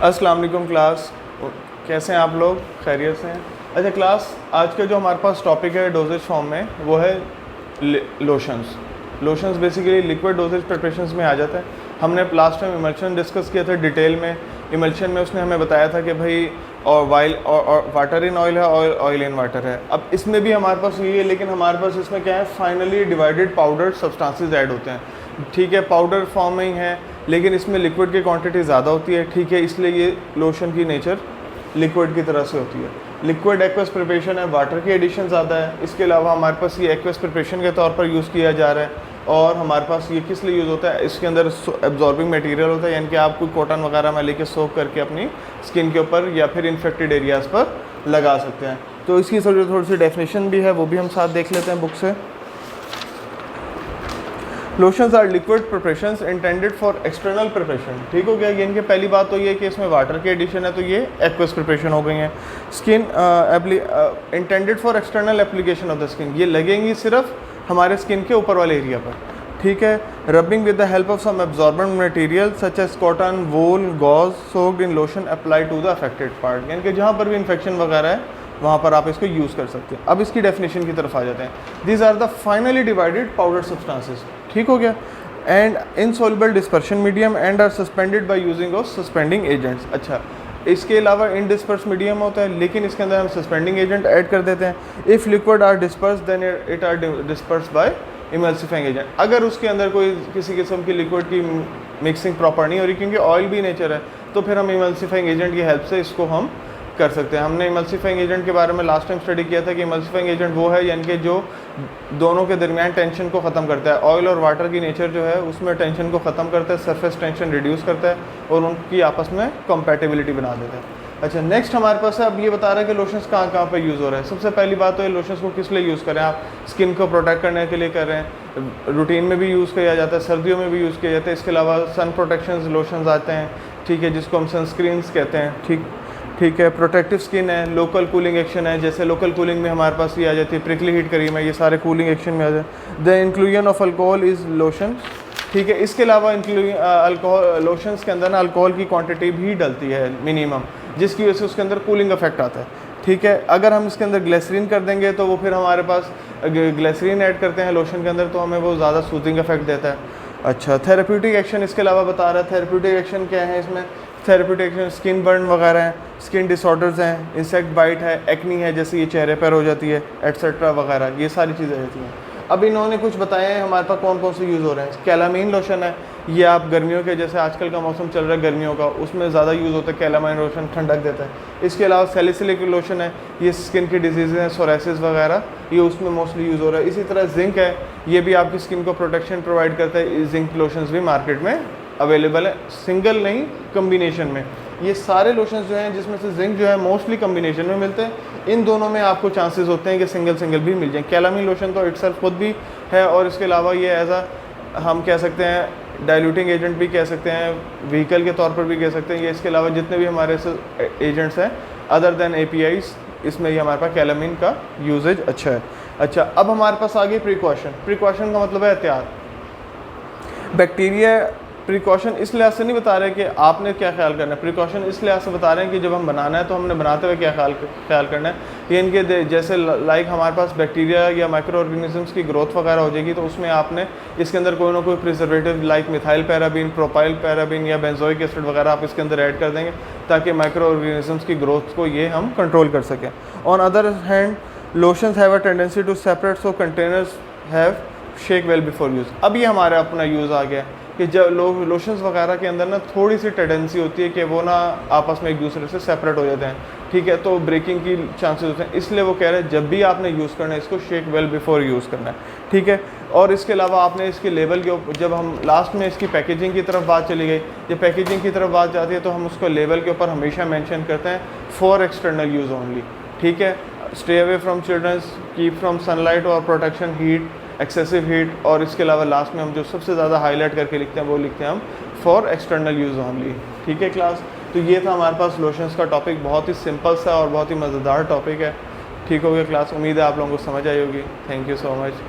अस्सलाम वालेकुम क्लास, कैसे हैं आप लोग? खैरियत से हैं? अच्छा क्लास, आज का जो हमारे पास टॉपिक है डोजेज फॉर्म में वो है lotions. Lotions basically liquid dosage preparations में आ जाता है। हमने लास्ट टाइम इमल्शन डिस्कस किया था डिटेल में। इमल्शन में उसने हमें बताया था कि भाई और वाटर इन ऑयल है, ऑयल इन वाटर है। अब इसमें भी हमारे पास यही है, लेकिन हमारे पास इसमें क्या है, finally divided powder substances add होते हैं। ठीक है, पाउडर फॉर्म में ही है, लेकिन इसमें लिक्विड की क्वांटिटी ज़्यादा होती है। ठीक है, इसलिए ये लोशन की नेचर लिक्विड की तरह से होती है। लिक्विड एक्वस प्रिपरेशन है, वाटर की एडिशन ज़्यादा है। इसके अलावा हमारे पास ये एक्वस प्रिपरेशन के तौर पर यूज़ किया जा रहा है। और हमारे पास ये किस लिए यूज़ होता है, इसके अंदर एब्जॉर्बिंग मटेरियल होता है, यानी कि आप कोई कॉटन वगैरह में लेके सोक करके अपनी स्किन के ऊपर या फिर इन्फेक्टेड एरियाज़ पर लगा सकते हैं। तो इसकी थोड़ी सी डेफिनेशन भी है, वो भी हम साथ देख लेते हैं बुक से। Lotions are liquid preparations intended for external preparation. ठीक हो गया, ये इनके पहली बात तो ये है कि इसमें वाटर की एडिशन है, तो ये एक्वस प्रिपरेशन हो गई हैं। Skin intended for external application of the skin, ये लगेंगी सिर्फ हमारे स्किन के ऊपर वाले एरिया पर। ठीक है, rubbing with the help of some absorbent material such as cotton, wool, gauze soaked in lotion apply to the affected part, यानी कि जहाँ पर भी इन्फेक्शन वगैरह है वहाँ पर आप इसको यूज़ कर सकते हैं। अब इसकी डेफिनेशन की तरफ आ जाते हैं। These are the finely divided powder substances. ठीक हो गया, and insoluble dispersion medium and are suspended by using of suspending agents. अच्छा, इसके अलावा इनडिस्पर्स मीडियम होता है, लेकिन इसके अंदर हम सस्पेंडिंग एजेंट ऐड कर देते हैं। If liquid are disperse then it are disperse by emulsifying agent. अगर उसके अंदर कोई किसी किस्म की लिक्विड की मिक्सिंग प्रॉपर नहीं हो रही, क्योंकि ऑयल भी नेचर है, तो फिर हम इमल्सिफाइंग एजेंट की हेल्प से इसको हम कर सकते हैं। हमने इमल्सिफाइंग एजेंट के बारे में लास्ट टाइम स्टडी किया था कि इमल्सिफाइंग एजेंट वो है, यानी कि जो दोनों के दरमियान टेंशन को ख़त्म करता है। ऑयल और वाटर की नेचर जो है उसमें टेंशन को ख़त्म करता है, सरफेस टेंशन रिड्यूस करता है और उनकी आपस में कंपैटिबिलिटी बना देता है। अच्छा, नेक्स्ट हमारे पास है, अब ये बता रहा है कि लोशंस कहाँ कहाँ पे यूज़ हो रहा है। सबसे पहली बात तो ये लोशंस को किस लिए यूज़ करें, आप स्किन को प्रोटेक्ट करने के लिए कर रहे हैं, रूटीन में भी यूज़ किया जाता है, सर्दियों में भी यूज़ किया जाता है। इसके अलावा सन प्रोटेक्शन लोशंस आते हैं, ठीक है, जिसको हम सनस्क्रीन्स कहते हैं। ठीक है, प्रोटेक्टिव स्किन है, लोकल कूलिंग एक्शन है, जैसे लोकल कूलिंग में हमारे पास ये आ जाती है प्रिकली हीट क्रीम है, ये सारे कूलिंग एक्शन में आ जाए। The inclusion of alcohol is lotion. ठीक है, इसके अलावा अल्कोहल लोशंस के अंदर ना अल्कोहल की क्वांटिटी भी डलती है मिनिमम, जिसकी वजह से उसके अंदर कूलिंग इफेक्ट आता है। ठीक है, अगर हम इसके अंदर ग्लिसरीन कर देंगे तो वो फिर हमारे पास ग्लिसरीन ऐड करते हैं लोशन के अंदर, तो हमें वो ज़्यादा सूदिंग इफेक्ट देता है। अच्छा, थेरेप्यूटिक एक्शन इसके अलावा बता रहा है। थेरेप्यूटिक एक्शन क्या है इसमें? थेरेप्यूटिक एक्शन स्किन बर्न वगैरह हैं, स्किन डिसऑर्डर्स हैं, इंसेक्ट बाइट है, एक्नी है जैसे ये चेहरे पर हो जाती है, एट्सेट्रा वगैरह, ये सारी चीज़ें रहती हैं। अब इन्होंने कुछ बताया है हमारे पास कौन कौन से यूज़ हो रहे हैं। कैलामीन लोशन है, ये आप गर्मियों के, जैसे आजकल का मौसम चल रहा है गर्मियों का, उसमें ज़्यादा यूज़ होता है। कैलामीन लोशन ठंडक देता है। इसके अलावा सैलिसिलिक लोशन है, ये स्किन की डिजीज़ हैं, सोरासिस वगैरह, ये उसमें मोस्टली यूज़ हो रहा है। इसी तरह जिंक है, ये भी आपकी स्किन को प्रोटेक्शन प्रोवाइड करता है। जिंक लोशंस भी मार्केट में अवेलेबल है, सिंगल नहीं कम्बिनेशन में। ये सारे लोशंस जो हैं जिसमें से जिंक जो है मोस्टली कम्बिनेशन में मिलते हैं। इन दोनों में आपको चांसेस होते हैं कि सिंगल भी मिल जाए। कैलामीन लोशन तो इटसेल्फ खुद भी है, और इसके अलावा ये एज हम कह सकते हैं डाइल्यूटिंग एजेंट भी कह सकते हैं, व्हीकल के तौर पर भी कह सकते हैं। ये इसके अलावा जितने भी हमारे एजेंट्स हैं अदर देन APIs, इसमें ये हमारे पास कैलामीन का यूजेज अच्छा है। अच्छा, अब हमारे पास आ गई प्रिकॉशन। प्रिकॉशन का मतलब है एहतियात। बैक्टीरिया प्रिकॉशन इस लिहाज से नहीं बता रहे कि आपने क्या ख्याल करना है, प्रिकॉशन इस लिहाज से बता रहे हैं कि जब हम बनाना है तो हमने बनाते हुए क्या ख्याल करना है। ये इनके जैसे लाइक हमारे पास बैक्टीरिया या माइक्रो ऑर्गेनिजम्स की ग्रोथ वगैरह हो जाएगी, तो उसमें आपने इसके अंदर कोई ना कोई preservative like methyl paraben, propyl paraben या बेंजोइक एसिड वगैरह आप इसके अंदर ऐड कर देंगे, ताकि माइक्रो ऑर्गेनिजम्स की ग्रोथ को ये हम कंट्रोल कर सकें। On other hand lotions have a tendency to separate, so containers have shake well before use. अब ये हमारा अपना यूज़ आ गया कि जब लोशंस वगैरह के अंदर ना थोड़ी सी टेंडेंसी होती है कि वो ना आपस में एक दूसरे से सेपरेट हो जाते हैं। ठीक है, तो ब्रेकिंग की चांसेस होते हैं, इसलिए वो कह रहे हैं जब भी आपने यूज़ करना है इसको शेक वेल बिफोर यूज़ करना है। ठीक है, और इसके अलावा आपने इसके लेवल के ऊपर, जब हम लास्ट में इसकी पैकेजिंग की तरफ बात चली गई, जब पैकेजिंग की तरफ बात जाती है तो हम उसको लेवल के ऊपर हमेशा मेंशन करते हैं फॉर एक्सटर्नल यूज़ ओनली। ठीक है, stay away from childrens, keep from sunlight और प्रोटेक्शन हीट, एक्सेसिव हीट, और इसके अलावा लास्ट में हम जो सबसे ज़्यादा हाईलाइट करके लिखते हैं वो लिखते हैं हम फॉर एक्सटर्नल यूज़ ओनली। ठीक है क्लास, तो ये था हमारे पास लोशंस का टॉपिक। बहुत ही सिंपल सा और बहुत ही मज़ेदार टॉपिक है। ठीक हो गया क्लास, उम्मीद है आप लोगों को समझ आई होगी। Thank you so much.